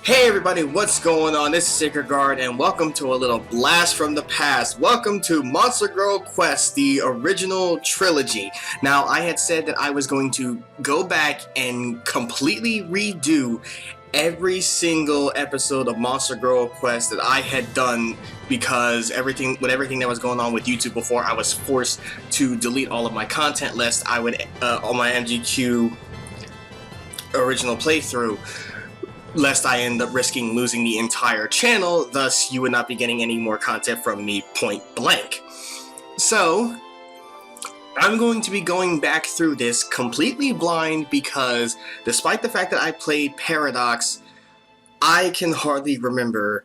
Hey everybody, what's going on? This is SacredGuard and welcome to a little blast from the past. Welcome to Monster Girl Quest, the original trilogy. Now, I had said that I was going to go back and completely redo every single episode of Monster Girl Quest that I had done because everything that was going on with YouTube before, I was forced to delete all of my content list. I would on my MGQ original playthrough, lest I end up risking losing the entire channel, thus you would not be getting any more content from me point blank. So, I'm going to be going back through this completely blind because despite the fact that I played Paradox, I can hardly remember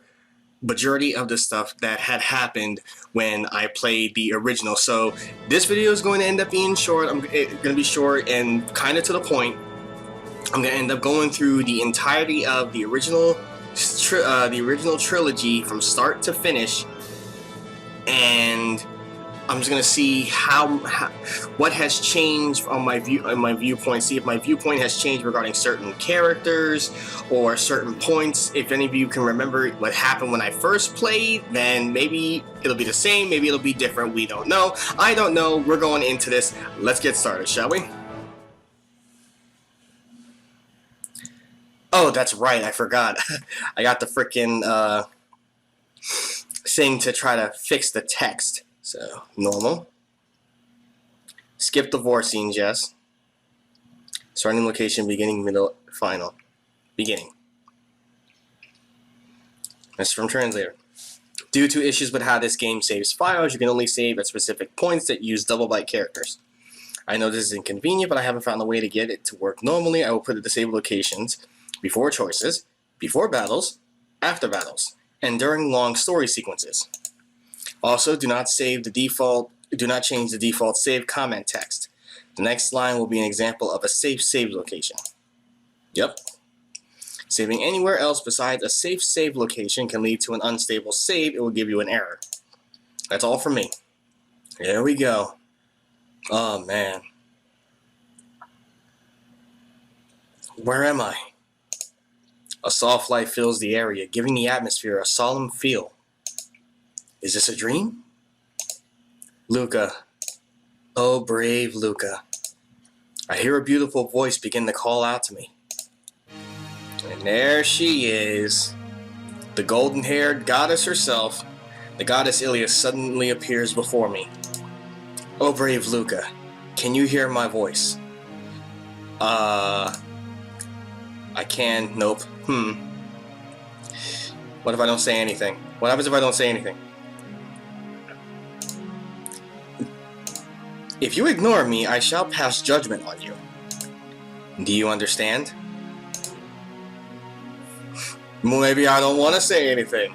majority of the stuff that had happened when I played the original. So, this video is going to end up being short. It's going to be short and kind of to the point. I'm going to end up going through the entirety of the original trilogy from start to finish, and I'm just going to see what has changed on my viewpoint. See if my viewpoint has changed regarding certain characters or certain points. If any of you can remember what happened when I first played, then maybe it'll be the same, maybe it'll be different. We don't know. I don't know. We're going into this. Let's get started, shall we? Oh, that's right, I forgot. I got the frickin' thing to try to fix the text. So, normal. Skip the vor scenes, yes. Starting location, beginning, middle, final. Beginning. That's from translator. Due to issues with how this game saves files, you can only save at specific points that use double byte characters. I know this is inconvenient, but I haven't found a way to get it to work normally. I will put the disabled locations before choices, before battles, after battles, and during long story sequences. Also, do not change the default save comment text. The next line will be an example of a safe save location. Yep. Saving anywhere else besides a safe save location can lead to an unstable save. It will give you an error. That's all from me. There we go. Oh man. Where am I? A soft light fills the area, giving the atmosphere a solemn feel. Is this a dream? Luca. Oh, brave Luca. I hear a beautiful voice begin to call out to me. And there she is. The golden-haired goddess herself. The goddess Ilias suddenly appears before me. Oh, brave Luca. Can you hear my voice? I can. Nope. What if I don't say anything? What happens if I don't say anything? If you ignore me, I shall pass judgment on you. Do you understand? Maybe I don't want to say anything.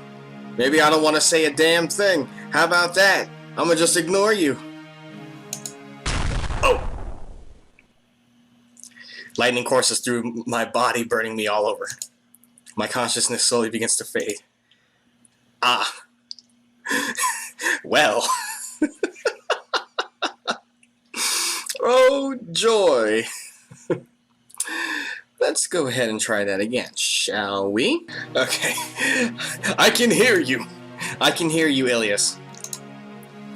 Maybe I don't want to say a damn thing. How about that? I'm gonna just ignore you. Oh! Lightning courses through my body, burning me all over. My consciousness slowly begins to fade. Ah. Well. Oh, joy. Let's go ahead and try that again, shall we? Okay. I can hear you. I can hear you, Ilias.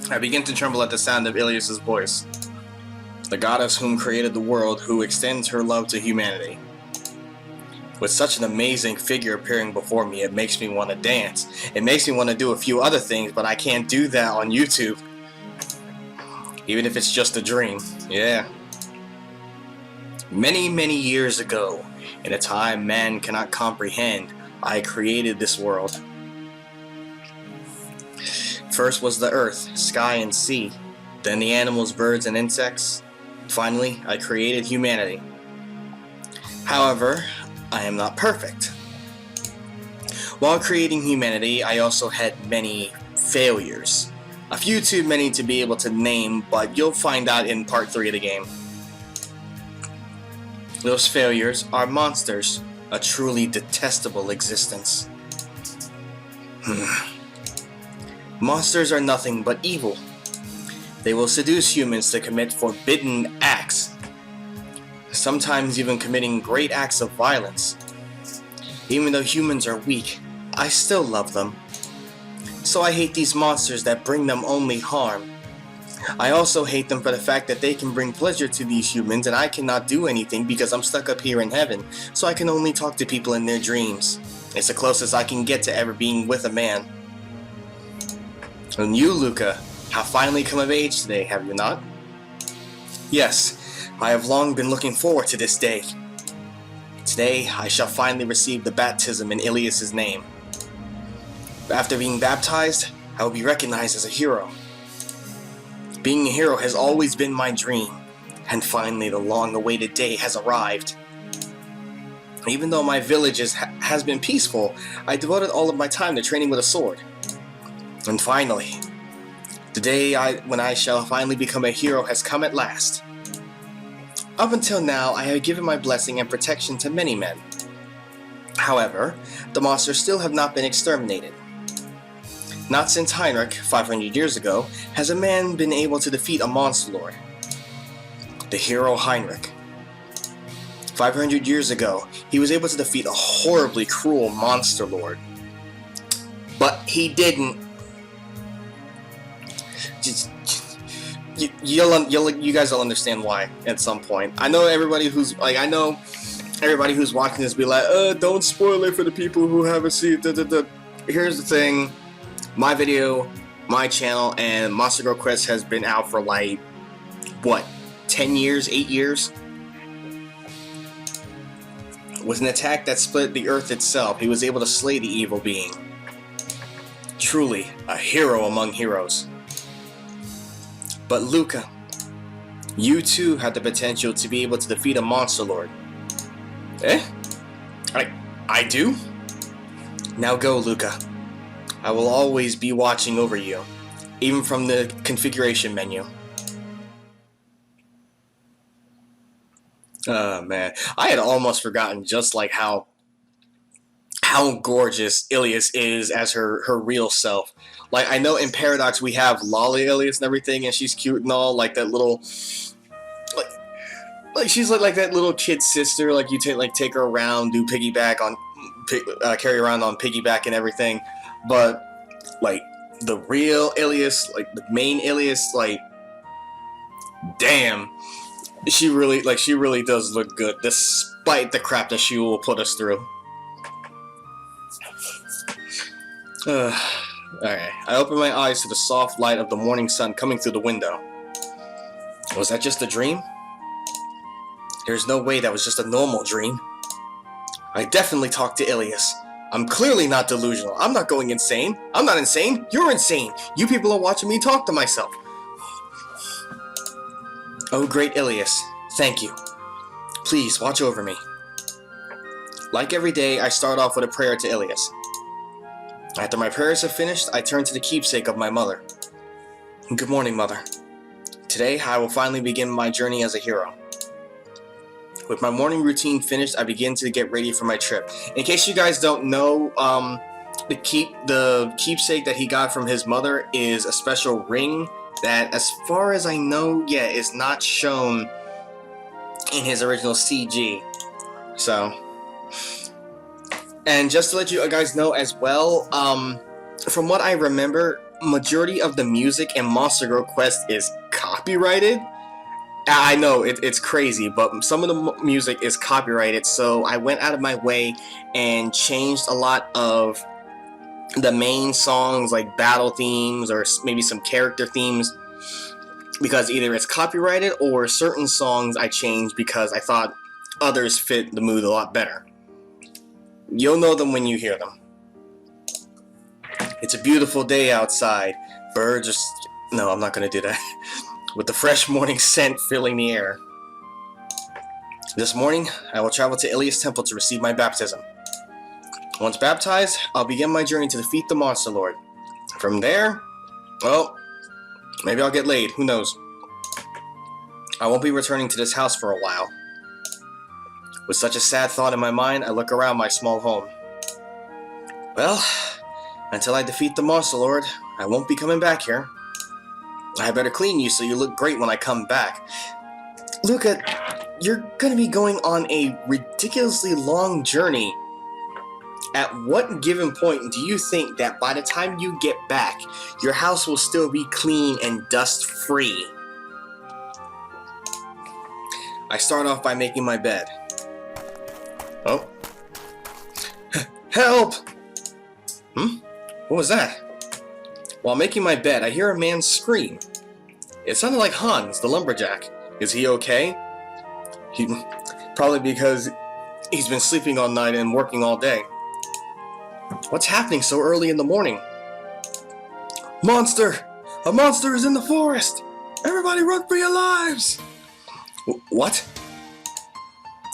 I begin to tremble at the sound of Ilias's voice. The goddess whom created the world, who extends her love to humanity. With such an amazing figure appearing before me, it makes me want to dance. It makes me want to do a few other things, but I can't do that on YouTube. Even if it's just a dream. Yeah. Many, many years ago, in a time man cannot comprehend, I created this world. First was the earth, sky, and sea. Then the animals, birds, and insects. Finally, I created humanity. However, I am not perfect. While creating humanity, I also had many failures. A few too many to be able to name, but you'll find out in part 3 of the game. Those failures are monsters, a truly detestable existence. Monsters are nothing but evil. They will seduce humans to commit forbidden acts, sometimes even committing great acts of violence. Even though humans are weak, I still love them. So I hate these monsters that bring them only harm. I also hate them for the fact that they can bring pleasure to these humans and I cannot do anything because I'm stuck up here in heaven, so I can only talk to people in their dreams. It's the closest I can get to ever being with a man. And you, Luca, have finally come of age today, have you not? Yes, I have long been looking forward to this day. Today, I shall finally receive the baptism in Ilias's name. After being baptized, I will be recognized as a hero. Being a hero has always been my dream, and finally the long-awaited day has arrived. Even though my village has been peaceful, I devoted all of my time to training with a sword. And finally, the day when I shall finally become a hero has come at last. Up until now, I have given my blessing and protection to many men. However, the monsters still have not been exterminated. Not since Heinrich, 500 years ago, has a man been able to defeat a monster lord. The hero Heinrich. 500 years ago, he was able to defeat a horribly cruel monster lord. But he didn't. You guys will understand why at some point. I know everybody who's watching this be like, don't spoil it for the people who haven't seen it. Here's the thing. My video, my channel, and Monster Girl Quest has been out for like, what, 10 years, 8 years? With an attack that split the earth itself, he was able to slay the evil being. Truly, a hero among heroes. But Luca, you too have the potential to be able to defeat a monster lord. Eh? I do? Now go, Luca. I will always be watching over you, even from the configuration menu. Oh man, I had almost forgotten just like how gorgeous Ilias is as her real self. Like, I know in Paradox we have Lolly Ilias and everything, and she's cute and all, like that little, like she's like that little kid sister. Like you take her around, do piggyback on, carry around on piggyback and everything. But like the real Ilias, like the main Ilias, like damn, she really does look good despite the crap that she will put us through. Alright, I open my eyes to the soft light of the morning sun coming through the window. Was that just a dream? There's no way that was just a normal dream. I definitely talked to Ilias. I'm clearly not delusional. I'm not going insane. I'm not insane. You're insane. You people are watching me talk to myself. Oh, great Ilias. Thank you. Please, watch over me. Like every day, I start off with a prayer to Ilias. After my prayers are finished, I turn to the keepsake of my mother. Good morning, Mother. Today, I will finally begin my journey as a hero. With my morning routine finished, I begin to get ready for my trip. In case you guys don't know, the keepsake that he got from his mother is a special ring that, as far as I know, is not shown in his original CG. So, and just to let you guys know as well, from what I remember, majority of the music in Monster Girl Quest is copyrighted. I know it's crazy, but some of the music is copyrighted, so I went out of my way and changed a lot of the main songs, like battle themes or maybe some character themes, because either it's copyrighted or certain songs I changed because I thought others fit the mood a lot better. You'll know them when you hear them. It's a beautiful day outside. Birds are... No, I'm not going to do that. With the fresh morning scent filling the air. This morning, I will travel to Ilias Temple to receive my baptism. Once baptized, I'll begin my journey to defeat the Monster Lord. From there, well, maybe I'll get laid, who knows. I won't be returning to this house for a while. With such a sad thought in my mind, I look around my small home. Well, until I defeat the Monster Lord, I won't be coming back here. I better clean you so you look great when I come back. Luca, you're gonna be going on a ridiculously long journey. At what given point do you think that by the time you get back, your house will still be clean and dust-free? I start off by making my bed. Oh. Help! What was that? While making my bed, I hear a man scream. It sounded like Hans, the lumberjack. Is he okay? Probably because he's been sleeping all night and working all day. What's happening so early in the morning? Monster! A monster is in the forest! Everybody run for your lives! What?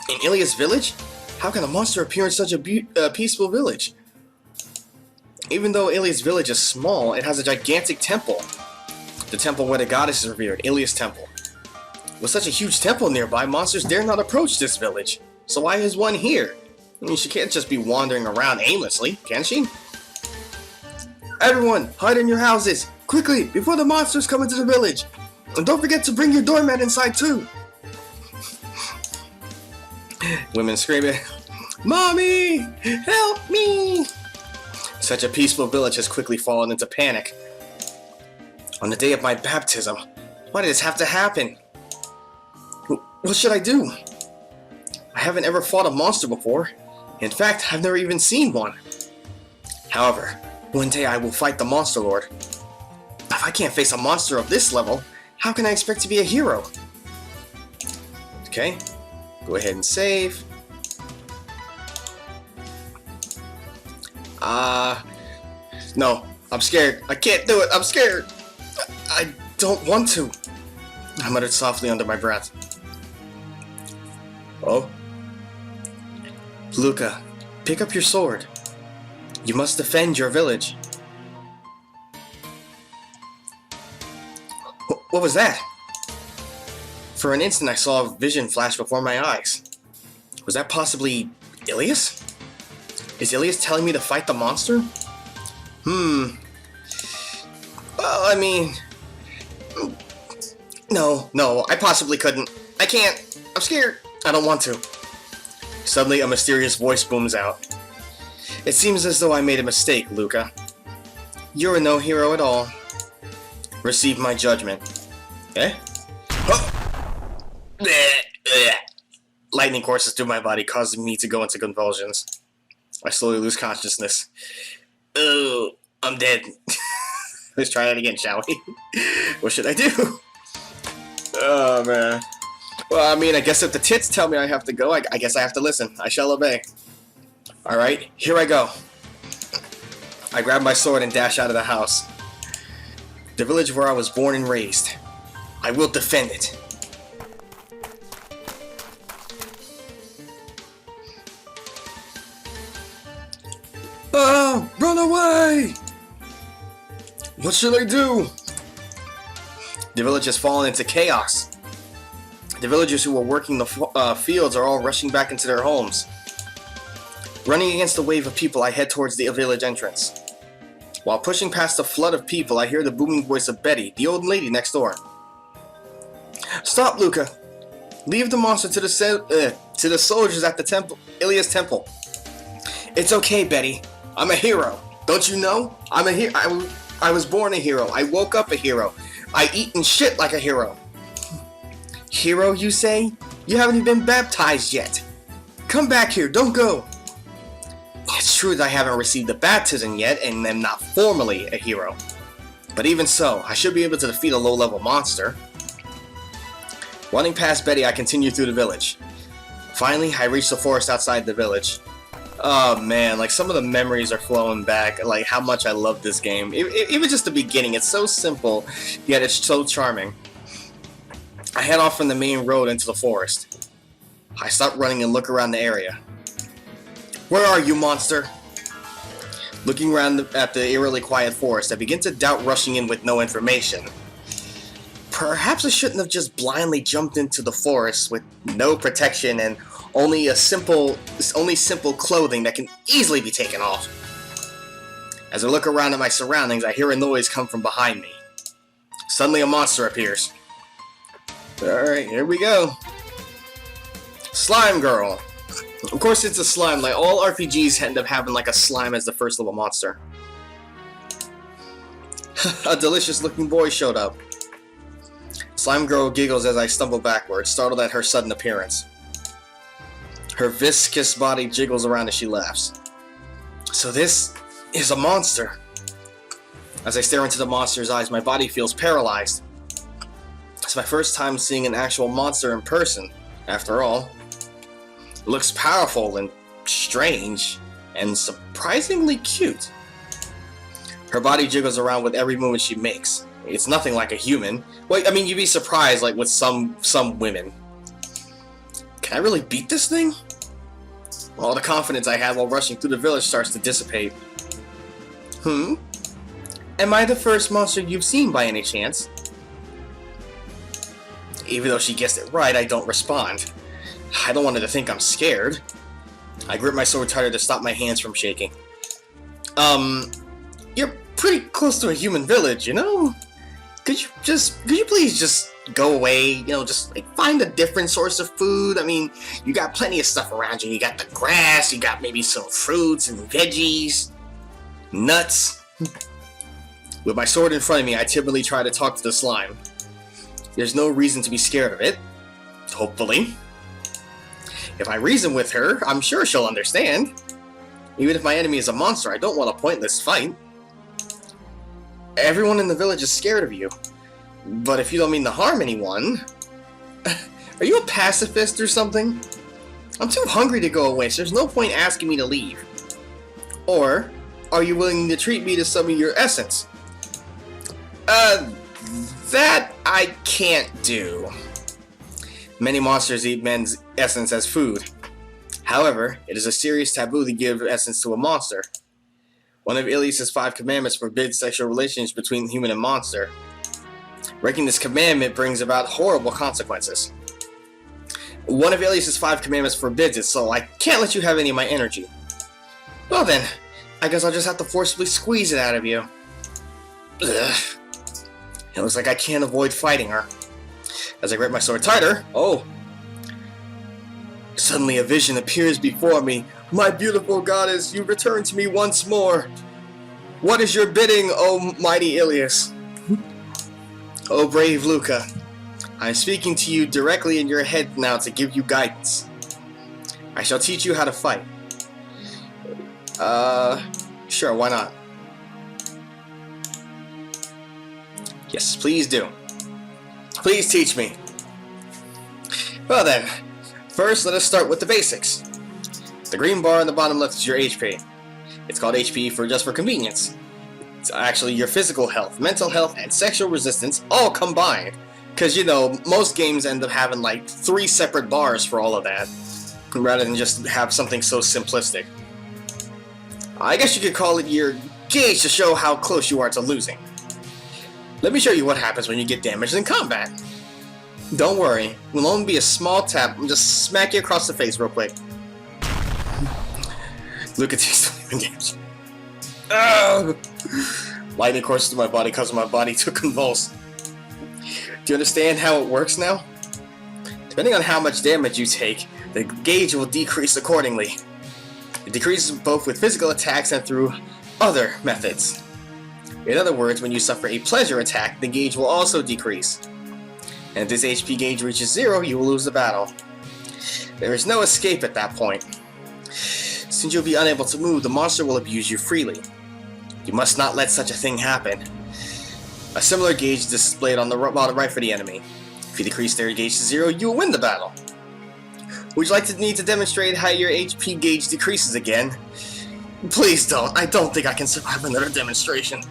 In Ilia's village? How can a monster appear in such a peaceful village? Even though Ilia's village is small, it has a gigantic temple. The temple where the goddess is revered, Ilia's temple. With such a huge temple nearby, monsters dare not approach this village. So why is one here? I mean, she can't just be wandering around aimlessly, can she? Everyone, hide in your houses! Quickly, before the monsters come into the village! And don't forget to bring your doormat inside too! Women screaming, Mommy! Help me! Such a peaceful village has quickly fallen into panic. On the day of my baptism, why did this have to happen? What should I do? I haven't ever fought a monster before. In fact, I've never even seen one. However, one day I will fight the Monster Lord. If I can't face a monster of this level, how can I expect to be a hero? Okay, go ahead and save. No, I'm scared. I can't do it. I'm scared. I don't want to. I muttered softly under my breath. Oh? Luca, pick up your sword. You must defend your village. What was that? For an instant I saw a vision flash before my eyes. Was that possibly Ilias? Is Ilias telling me to fight the monster? Well, I mean... No, I possibly couldn't. I can't. I'm scared. I don't want to. Suddenly, a mysterious voice booms out. It seems as though I made a mistake, Luca. You're no hero at all. Receive my judgment. Eh? Lightning courses through my body, causing me to go into convulsions. I slowly lose consciousness. Oh, I'm dead. Let's try that again, shall we? What should I do? Oh, man. Well, I mean, I guess if the tits tell me I have to go, I guess I have to listen. I shall obey. Alright, here I go. I grab my sword and dash out of the house. The village where I was born and raised. I will defend it. Ah! Run away! What should I do? The village has fallen into chaos. The villagers who were working the fields are all rushing back into their homes. Running against the wave of people, I head towards the village entrance. While pushing past the flood of people, I hear the booming voice of Betty, the old lady next door. Stop, Luca! Leave the monster to the soldiers at the temple, Ilia's temple. It's okay, Betty. I'm a hero. Don't you know? I'm a hero. I was born a hero. I woke up a hero. I eat and shit like a hero. Hero, you say? You haven't even been baptized yet. Come back here. Don't go. It's true that I haven't received the baptism yet and am not formally a hero. But even so, I should be able to defeat a low-level monster. Running past Betty, I continue through the village. Finally, I reach the forest outside the village. Oh man, like some of the memories are flowing back, like how much I love this game. Even just the beginning, it's so simple, yet it's so charming. I head off from the main road into the forest. I stop running and look around the area. Where are you, monster? Looking around at the eerily quiet forest, I begin to doubt rushing in with no information. Perhaps I shouldn't have just blindly jumped into the forest with no protection and only simple clothing that can easily be taken off. As I look around at my surroundings, I hear a noise come from behind me. Suddenly a monster appears. Alright, here we go. Slime Girl. Of course, it's a slime. Like, all RPGs end up having, like, a slime as the first level monster. A delicious-looking boy showed up. Slime girl giggles as I stumble backwards, startled at her sudden appearance. Her viscous body jiggles around as she laughs. So this is a monster. As I stare into the monster's eyes, my body feels paralyzed. It's my first time seeing an actual monster in person, after all. It looks powerful and strange, and surprisingly cute. Her body jiggles around with every movement she makes. It's nothing like a human. Well, I mean, you'd be surprised, like, with some women. Can I really beat this thing? All the confidence I had while rushing through the village starts to dissipate. Am I the first monster you've seen by any chance? Even though she guessed it right, I don't respond. I don't want her to think I'm scared. I grip my sword tighter to stop my hands from shaking. You're pretty close to a human village, you know? Could you please just go away? You know, just like find a different source of food. I mean, you got plenty of stuff around you. You got the grass, you got maybe some fruits and veggies, nuts. With my sword in front of me, I timidly try to talk to the slime. There's no reason to be scared of it, hopefully. If I reason with her, I'm sure she'll understand. Even if my enemy is a monster, I don't want a pointless fight. Everyone in the village is scared of you. But if you don't mean to harm anyone... Are you a pacifist or something? I'm too hungry to go away, so there's no point asking me to leave. Or, are you willing to treat me to some of your essence? That I can't do. Many monsters eat men's essence as food. However, it is a serious taboo to give essence to a monster. One of Ilias's 5 commandments forbids sexual relations between human and monster. Breaking this commandment brings about horrible consequences. One of Ilias's 5 commandments forbids it, so I can't let you have any of my energy. Well then, I guess I'll just have to forcibly squeeze it out of you. Ugh. It looks like I can't avoid fighting her. As I grip my sword tighter, suddenly a vision appears before me. My beautiful goddess, you return to me once more. What is your bidding, O mighty Ilias? O brave Luca, I am speaking to you directly in your head now to give you guidance. I shall teach you how to fight. Sure, why not? Yes, please do. Please teach me. Well then, first let us start with the basics. The green bar on the bottom left is your HP. It's called HP just for convenience. It's actually your physical health, mental health, and sexual resistance all combined. Because, you know, most games end up having like 3 separate bars for all of that, rather than just have something so simplistic. I guess you could call it your gauge to show how close you are to losing. Let me show you what happens when you get damaged in combat. Don't worry, it'll only be a small tap and just smack you across the face real quick. Look at these flaming games. Lightning courses through my body causes my body to convulse. Do you understand how it works now? Depending on how much damage you take, the gauge will decrease accordingly. It decreases both with physical attacks and through other methods. In other words, when you suffer a pleasure attack, the gauge will also decrease. And if this HP gauge reaches 0, you will lose the battle. There is no escape at that point. Since you'll be unable to move, the monster will abuse you freely. You must not let such a thing happen. A similar gauge is displayed on the bottom right for the enemy. If you decrease their gauge to 0, you will win the battle. Would you like to need to demonstrate how your HP gauge decreases again? Please don't. I don't think I can survive another demonstration.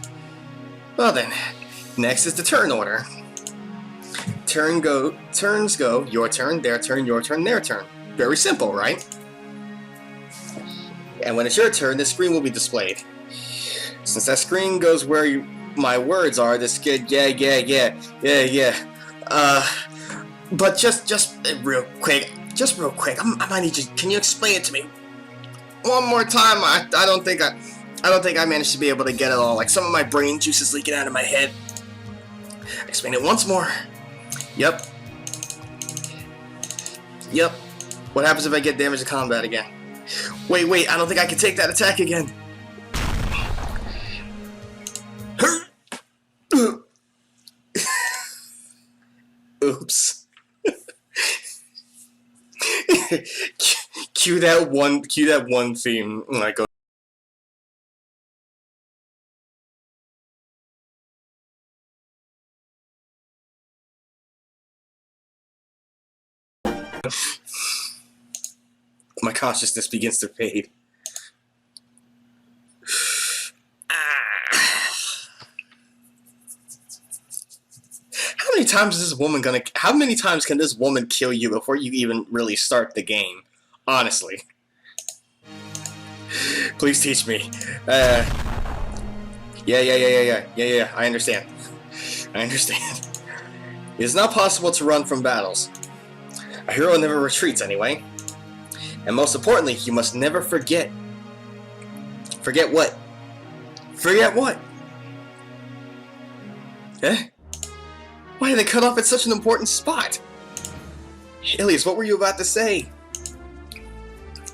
Well then, next is the turn order. Turns go, your turn, their turn, your turn, their turn. Very simple, right? And when it's your turn, this screen will be displayed. Since that screen goes where my words are, this kid, yeah. But just real quick, I might need you. Can you explain it to me one more time? I don't think I managed to be able to get it all. Like, some of my brain juice is leaking out of my head. Explain it once more. Yep. What happens if I get damaged in combat again? Wait, I don't think I can take that attack again. Oops. Cue that one theme when I go. My consciousness begins to fade. How many times is this woman gonna? How many times can this woman kill you before you even really start the game? Honestly, please teach me. Yeah. I understand. It is not possible to run from battles. A hero never retreats, anyway. And most importantly, you must never forget. Forget what? Forget what? Eh? Why did they cut off at such an important spot? Ilias, what were you about to say?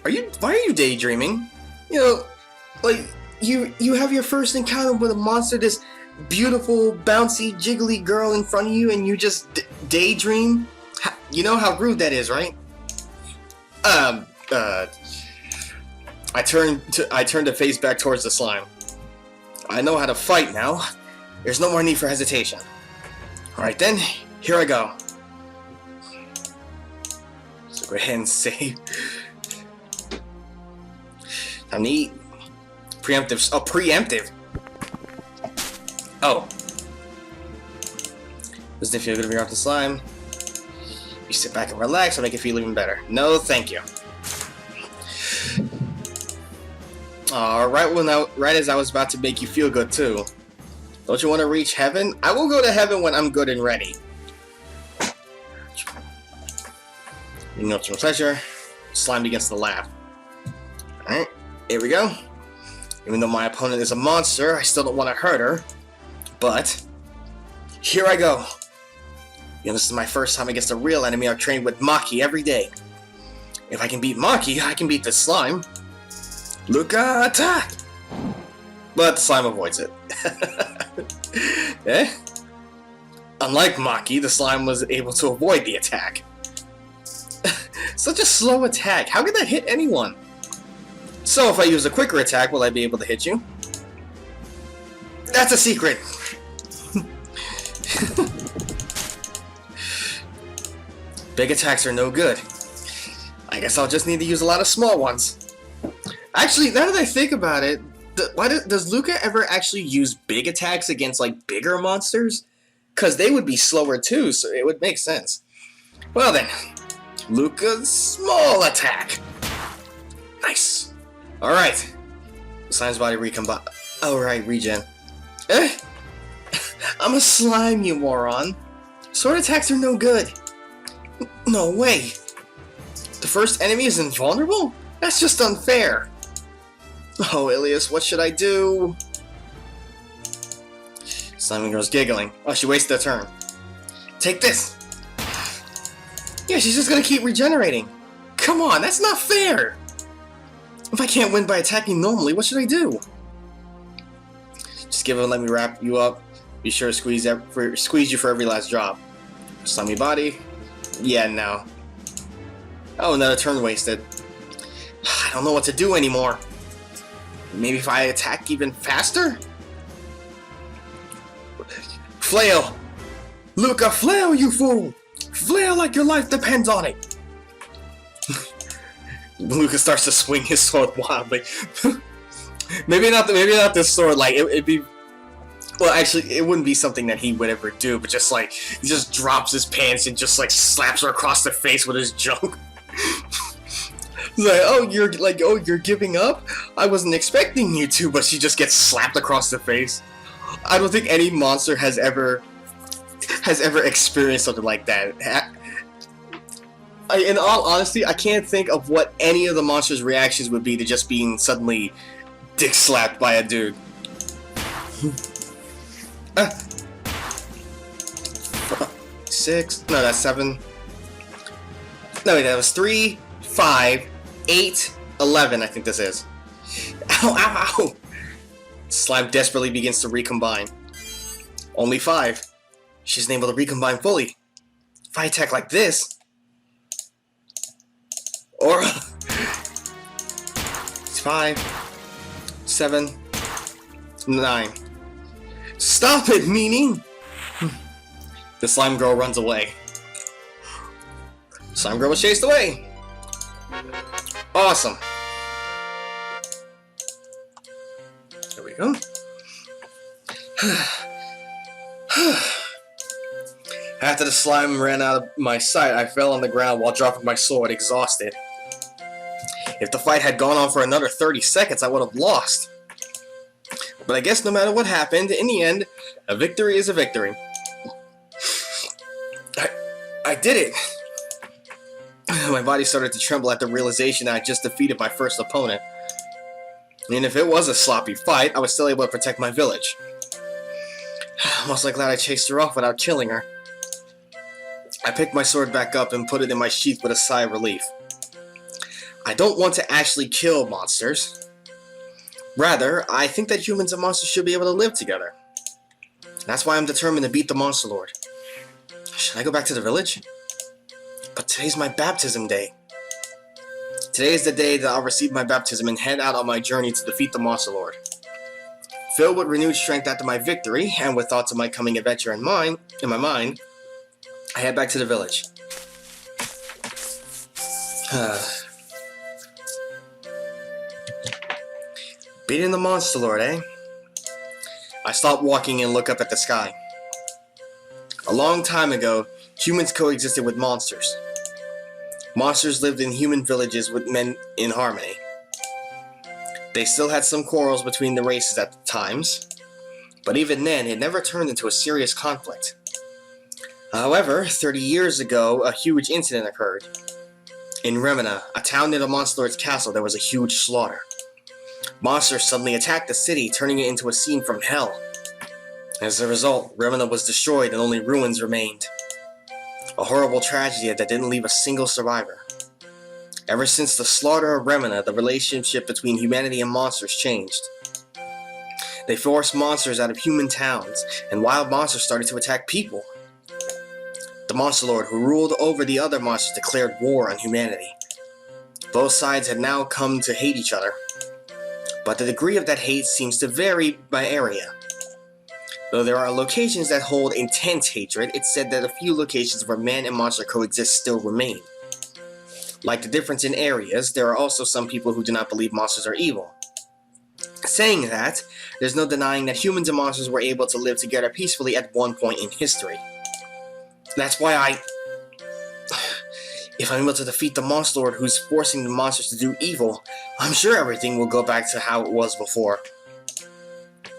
Why are you daydreaming? You know, like, you have your first encounter with a monster, this beautiful, bouncy, jiggly girl in front of you, and you just daydream? You know how rude that is, right? I turned to face back towards the slime. I know how to fight now. There's no more need for hesitation. Alright then, here I go. So go ahead and save. Time to eat. Preemptive. Oh, preemptive. Oh. Doesn't it feel good to be off the slime? You sit back and relax, I'll make it feel even better. No, thank you. Right as I was about to make you feel good too. Don't you want to reach heaven? I will go to heaven when I'm good and ready. You know, it's your pleasure. Slime begins to laugh. Alright, here we go. Even though my opponent is a monster, I still don't want to hurt her. But, here I go. You know, this is my first time against a real enemy. I've trained with Maki every day. If I can beat Maki, I can beat the slime. Luca, attack! But the slime avoids it. Eh? Unlike Maki, the slime was able to avoid the attack. Such a slow attack. How could that hit anyone? So if I use a quicker attack, will I be able to hit you? That's a secret! Big attacks are no good. I guess I'll just need to use a lot of small ones. Actually, now that I think about it, does Luca ever actually use big attacks against, like, bigger monsters? Because they would be slower too, so it would make sense. Well then, Luca's small attack. Nice. Alright. Slime's body recombine. Alright, regen. Eh? I'm a slime, you moron. Sword attacks are no good. No way. The first enemy is invulnerable? That's just unfair. Oh, Ilias, what should I do? Slime girl's giggling. Oh, she wasted a turn. Take this. Yeah, she's just gonna keep regenerating. Come on, that's not fair. If I can't win by attacking normally, what should I do? Just give it and let me wrap you up. Be sure to squeeze you for every last drop. Slimy body. Yeah, no. Oh, another turn wasted. I don't know what to do anymore. Maybe if I attack even faster? Flail! Luca, flail, you fool! Flail like your life depends on it! Luca starts to swing his sword wildly. maybe not this sword, like, it'd be... Well, actually, it wouldn't be something that he would ever do, but just, like, he just drops his pants and just, like, slaps her across the face with his junk. He's like, oh, you're giving up? I wasn't expecting you to, but she just gets slapped across the face. I don't think any monster has ever experienced something like that. In all honesty, I can't think of what any of the monsters' reactions would be to just being suddenly dick slapped by a dude. 6. No, that's 7. No, wait, that was 3, 5, 8, 11, I think this is. Ow, ow, ow! Slime desperately begins to recombine. Only 5. She isn't able to recombine fully. If I attack like this... Or... It's 5, 7, 9. Stop it, meanie! The slime girl runs away. Slime girl was chased away. Awesome. There we go. After the slime ran out of my sight, I fell on the ground while dropping my sword, exhausted. If the fight had gone on for another 30 seconds, I would have lost. But I guess no matter what happened, in the end, a victory is a victory. I did it! My body started to tremble at the realization that I just defeated my first opponent. And if it was a sloppy fight, I was still able to protect my village. I'm also glad I chased her off without killing her. I picked my sword back up and put it in my sheath with a sigh of relief. I don't want to actually kill monsters. Rather, I think that humans and monsters should be able to live together. That's why I'm determined to beat the Monster Lord. Should I go back to the village? But today's my baptism day. Today is the day that I'll receive my baptism and head out on my journey to defeat the Monster Lord. Filled with renewed strength after my victory, and with thoughts of my coming adventure in my mind, I head back to the village. Beating the Monster Lord, eh? I stop walking and look up at the sky. A long time ago, humans coexisted with monsters. Monsters lived in human villages with men in harmony. They still had some quarrels between the races at the times, but even then, it never turned into a serious conflict. However, 30 years ago, a huge incident occurred. In Remina, a town near the Monster Lord's castle, there was a huge slaughter. Monsters suddenly attacked the city, turning it into a scene from hell. As a result, Remina was destroyed and only ruins remained. A horrible tragedy that didn't leave a single survivor. Ever since the slaughter of Remina, the relationship between humanity and monsters changed. They forced monsters out of human towns, and wild monsters started to attack people. The Monster Lord, who ruled over the other monsters, declared war on humanity. Both sides had now come to hate each other, but the degree of that hate seems to vary by area. Though there are locations that hold intense hatred, it's said that a few locations where man and monster coexist still remain. Like the difference in areas, there are also some people who do not believe monsters are evil. Saying that, there's no denying that humans and monsters were able to live together peacefully at one point in history. That's why if I'm able to defeat the Monster Lord who's forcing the monsters to do evil, I'm sure everything will go back to how it was before.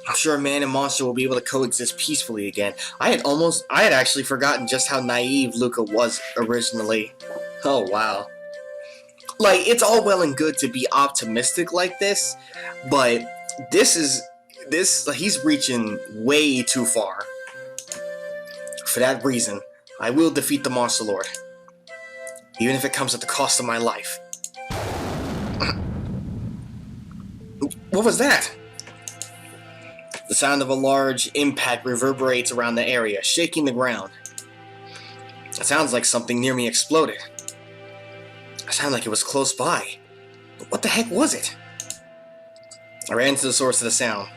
I'm sure man and monster will be able to coexist peacefully again. I had actually forgotten just how naive Luca was originally. Oh wow. Like, it's all well and good to be optimistic like this, but he's reaching way too far. For that reason, I will defeat the Monster Lord, even if it comes at the cost of my life. What was that? The sound of a large impact reverberates around the area, shaking the ground. It sounds like something near me exploded. It sounded like it was close by. But what the heck was it? I ran to the source of the sound.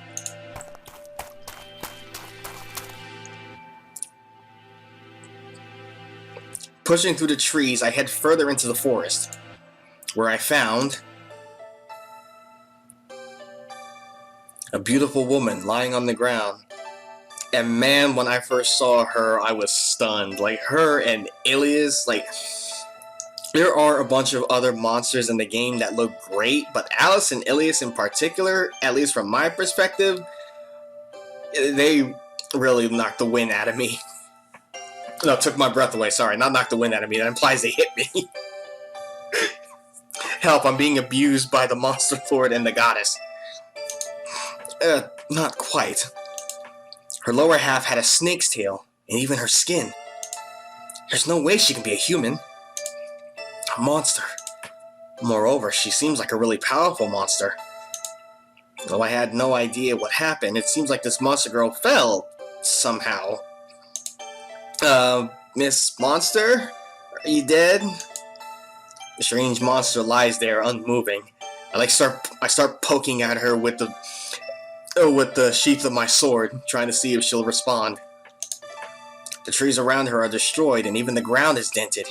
Pushing through the trees, I head further into the forest, where I found a beautiful woman lying on the ground. And man, when I first saw her, I was stunned. Like, her and Ilias, like, there are a bunch of other monsters in the game that look great, but Alice and Ilias in particular, at least from my perspective, they really knocked the wind out of me. No, took my breath away, sorry, not knocked the wind out of me, that implies they hit me. Help, I'm being abused by the Monster Lord and the goddess. Not quite. Her lower half had a snake's tail, and even her skin. There's no way she can be a human. A monster. Moreover, she seems like a really powerful monster. Though I had no idea what happened, it seems like this monster girl fell somehow. Miss Monster? Are you dead? The strange monster lies there, unmoving. I start poking at her with the sheath of my sword, trying to see if she'll respond. The trees around her are destroyed, and even the ground is dented.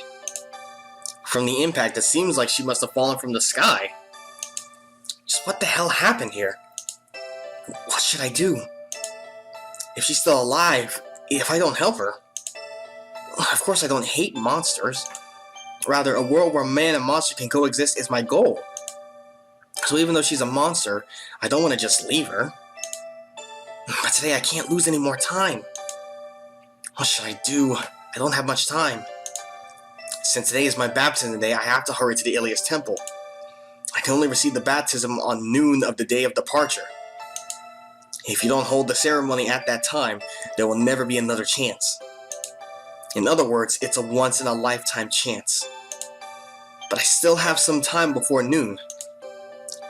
From the impact, it seems like she must have fallen from the sky. Just what the hell happened here? What should I do? If she's still alive, if I don't help her? Of course I don't hate monsters. Rather, a world where man and monster can coexist is my goal. So even though she's a monster, I don't want to just leave her. But today I can't lose any more time. What should I do? I don't have much time. Since today is my baptism day, I have to hurry to the Ilias temple. I can only receive the baptism on noon of the day of departure. If you don't hold the ceremony at that time, there will never be another chance. In other words, it's a once-in-a-lifetime chance. But I still have some time before noon.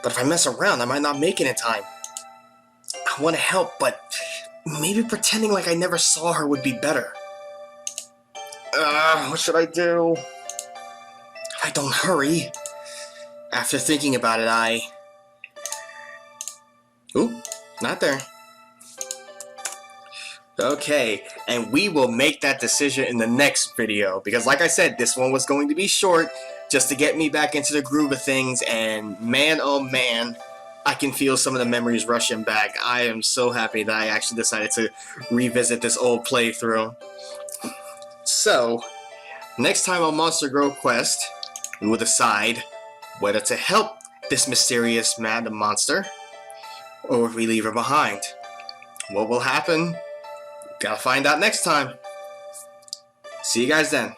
But if I mess around, I might not make it in time. I want to help, but maybe pretending like I never saw her would be better. What should I do? If I don't hurry. After thinking about it, Oop, not there. Okay, and we will make that decision in the next video, because like I said, this one was going to be short, just to get me back into the groove of things, and man oh man, I can feel some of the memories rushing back. I am so happy that I actually decided to revisit this old playthrough. So, next time on Monster Girl Quest, we will decide whether to help this mysterious mad monster, or if we leave her behind. What will happen? Gotta find out next time. See you guys then.